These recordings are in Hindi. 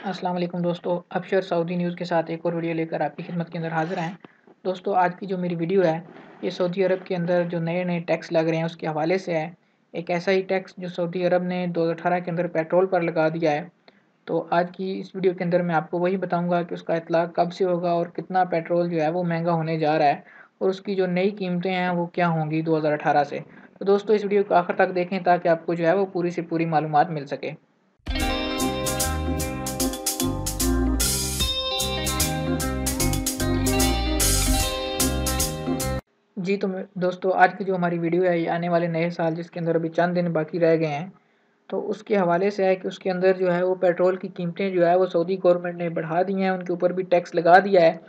अस्सलाम वालेकुम दोस्तों, अबशर सऊदी न्यूज़ के साथ एक और वीडियो लेकर आपकी खिदमत के अंदर हाज़िर हैं। दोस्तों आज की जो मेरी वीडियो है ये सऊदी अरब के अंदर जो नए-नए टैक्स लग रहे हैं उसके हवाले से है। एक ऐसा ही टैक्स जो सऊदी अरब ने 2018 के अंदर पेट्रोल पर लगा दिया है। तो आज की इस वीडियो के अंदर मैं आपको वही बताऊँगा कि उसका इत्लाक़ कब से होगा और कितना पेट्रोल जो है वो महँगा होने जा रहा है और उसकी जो नई कीमतें हैं वो क्या होंगी 2018 से। तो दोस्तों इस वीडियो को आखिर तक देखें ताकि आपको जो है वो पूरी से पूरी मालूमात मिल सके। जी, तो मैं दोस्तों आज की जो हमारी वीडियो है ये आने वाले नए साल जिसके अंदर अभी चंद दिन बाकी रह गए हैं, तो उसके हवाले से है कि उसके अंदर जो है वो पेट्रोल की कीमतें जो है वो सऊदी गवर्नमेंट ने बढ़ा दी हैं, उनके ऊपर भी टैक्स लगा दिया है।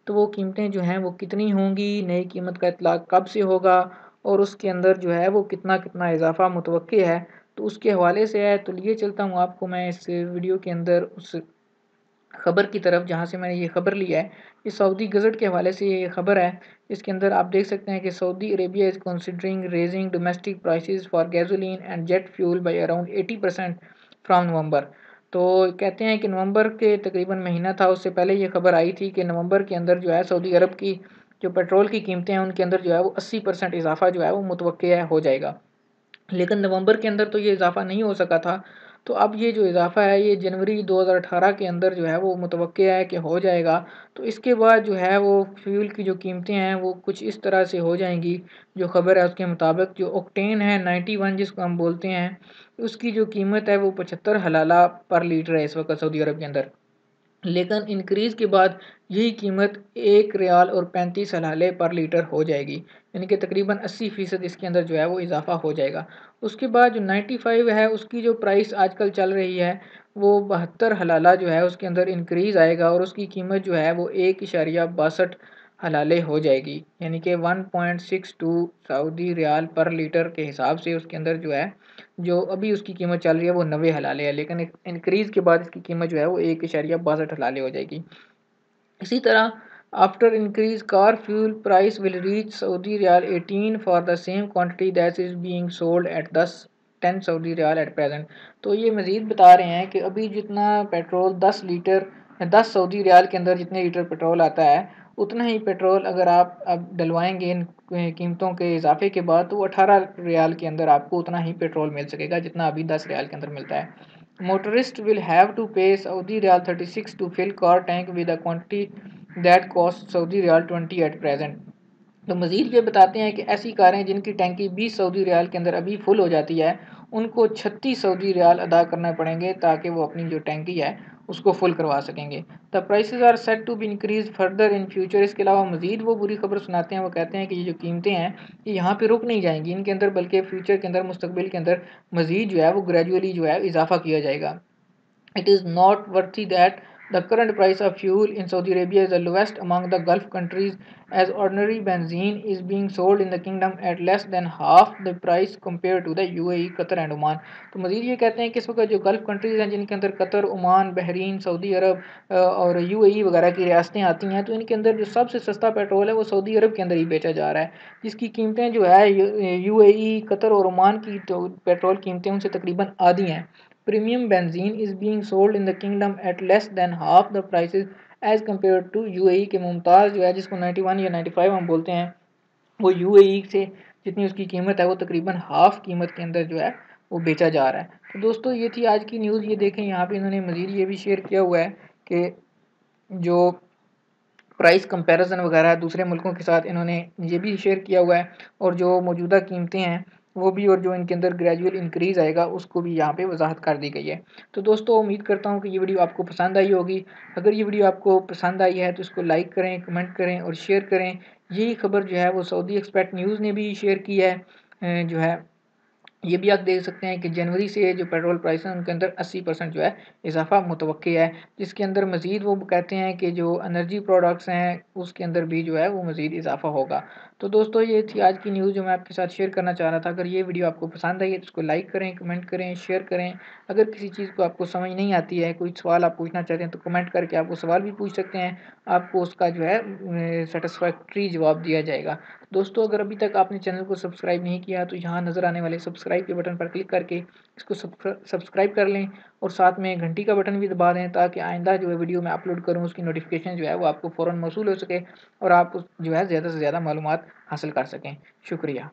तो वो कीमतें जो हैं वो कितनी होंगी, नई कीमत का इत्लाक़ कब से होगा और उसके अंदर जो है वो कितना-कितना इज़ाफ़ा मुतवक्किल है, तो उसके हवाले से है। तो लिए चलता हूँ आपको मैं इस वीडियो के अंदर उस खबर की तरफ जहाँ से मैंने ये खबर लिया है। ये सऊदी गज़ट के हवाले से ये खबर है। इसके अंदर आप देख सकते हैं कि Saudi Arabia is considering raising domestic prices for gasoline and jet fuel by around 80% from November. तो कहते हैं कि नवंबर के तकरीबन महीना था उससे पहले ये खबर आई थी कि नवंबर के अंदर जो है सऊदी अरब की जो पेट्रोल की कीमतें हैं उनके अंदर जो है वो 80% इज़ाफ़ा जो है वो मुतवक्किल हो जाएगा। लेकिन नवंबर के अंदर तो ये इज़ाफ़ा नहीं हो सका था। तो अब ये जो इज़ाफ़ा है ये जनवरी 2018 के अंदर जो है वो मुतवक्किल है कि हो जाएगा। तो इसके बाद जो है वो फ्यूल की जो कीमतें हैं वो कुछ इस तरह से हो जाएँगी। जो ख़बर है उसके मुताबिक जो ऑक्टेन है 91 जिसको हम बोलते हैं, उसकी जो कीमत है वो 75 हलाला पर लीटर है इस वक़्त सऊदी अरब के अंदर। लेकिन इंक्रीज़ के बाद यही कीमत 1 रियाल और 35 हलाले पर लीटर हो जाएगी। यानी कि तकरीबन 80% इसके अंदर जो है वो इज़ाफ़ा हो जाएगा। उसके बाद जो 95 है उसकी जो प्राइस आजकल चल रही है वो 72 हलाला जो है उसके अंदर इंक्रीज़ आएगा और उसकी कीमत जो है वो 1.62 हलाले हो जाएगी। यानी कि 1.62 सऊदी रियाल पर लीटर के हिसाब से उसके अंदर जो है जो अभी उसकी कीमत चल रही है वो 90 हलाले है, लेकिन एक इंक्रीज़ के बाद इसकी कीमत जो है वो 1.62 हलाले हो जाएगी। इसी तरह after increase car fuel price will reach Saudi riyal 18 for the same quantity that is being sold at 10 Saudi riyal at present. तो ये मज़ीद बता रहे हैं कि अभी जितना पेट्रोल 10 लीटर 10 सऊदी रियाल के अंदर जितने लीटर पेट्रोल आता है, उतना ही पेट्रोल अगर आप अब डलवाएँगे इन कीमतों के इज़ाफ़े के बाद तो वो 18 रियाल के अंदर आपको उतना ही पेट्रोल मिल सकेगा जितना अभी 10 रियाल के अंदर मिलता है। Motorists will have to pay Saudi Riyal 36 to fill car tank with a quantity that costs Saudi Riyal 20 at present। तो मज़ीद ये बताते हैं कि ऐसी कारें जिनकी टैंकी 20 सऊदी रियाल के अंदर अभी फुल हो जाती है, उनको 36 सऊदी रियाल अदा करने पड़ेंगे ताकि वो अपनी जो टैंकी है उसको फुल करवा सकेंगे। The prices are set to be increase further in future. इसके अलावा मज़ीद वो बुरी खबर सुनाते हैं, वो कहते हैं कि ये जो कीमतें हैं ये यहाँ पे रुक नहीं जाएंगी, इनके अंदर बल्कि फ्यूचर के अंदर मुस्तकबिल के अंदर मज़ीद जो है वो ग्रेजुअली जो है इजाफा किया जाएगा। It is noteworthy that the current price of fuel in Saudi Arabia is the lowest among the Gulf countries, as ordinary benzene is being sold in the kingdom at less than half the price compared to the UAE, Qatar and Oman. तो मज़ीद ये कहते हैं कि इस वक्त जो गल्फ़ कंट्रीज़ हैं जिनके अंदर कतर, ओमान, बहरीन, सऊदी अरब और यूएई वगैरह की रियासतें आती हैं, तो इनके अंदर जो सबसे सस्ता पेट्रोल है वो सऊदी अरब के अंदर ही बेचा जा रहा है, जिसकी कीमतें जो है यूएई, कतर और ओमान की जो पेट्रोल कीमतें उनसे तकरीबन आधी हैं। Premium benzene is being sold in the kingdom at less than half the prices as compared to UAE के मुमताज़ जो है जिसको 91 या 95 हम बोलते हैं, वो यूएई से जितनी उसकी कीमत है वो तकरीबन हाफ कीमत के अंदर जो है वो बेचा जा रहा है। तो दोस्तों ये थी आज की न्यूज़। ये देखें यहाँ पे इन्होंने मज़ीद ये भी शेयर किया हुआ है कि जो प्राइस कंपैरिजन वगैरह दूसरे मुल्कों के साथ इन्होंने ये भी शेयर किया हुआ है और जो मौजूदा कीमतें हैं वो भी और जो इनके अंदर ग्रेजुअल इंक्रीज़ आएगा उसको भी यहाँ पे वजाहत कर दी गई है। तो दोस्तों उम्मीद करता हूँ कि ये वीडियो आपको पसंद आई होगी। अगर ये वीडियो आपको पसंद आई है तो इसको लाइक करें, कमेंट करें और शेयर करें। यही खबर जो है वो सऊदी एक्सपर्ट न्यूज़ ने भी शेयर की है। जो है ये भी आप देख सकते हैं कि जनवरी से जो पेट्रोल प्राइस है उनके अंदर 80% जो है इजाफा मुतवक्किल है, जिसके अंदर मज़ीद वो कहते हैं कि जो एनर्जी प्रोडक्ट्स हैं उसके अंदर भी जो है वो मज़ीद इजाफा होगा। तो दोस्तों ये थी आज की न्यूज़ जो मैं आपके साथ शेयर करना चाह रहा था। अगर ये वीडियो आपको पसंद आई है तो इसको लाइक करें, कमेंट करें, शेयर करें। अगर किसी चीज़ को आपको समझ नहीं आती है, कोई सवाल आप पूछना चाहते हैं तो कमेंट करके आप वो सवाल भी पूछ सकते हैं, आपको उसका जो है सेटिस्फैक्ट्री जवाब दिया जाएगा। दोस्तों अगर अभी तक आपने चैनल को सब्सक्राइब नहीं किया तो यहाँ नज़र आने वाले सब्सक्राइब के बटन पर क्लिक करके इसको सब्सक्राइब कर लें और साथ में घंटी का बटन भी दबा दें ताकि आइंदा जो है वीडियो मैं अपलोड करूँ उसकी नोटिफिकेशन जो है वो आपको फ़ौरन मौसूल हो सके और आप जो है ज़्यादा से ज़्यादा मालूमात हासिल कर सकें। शुक्रिया।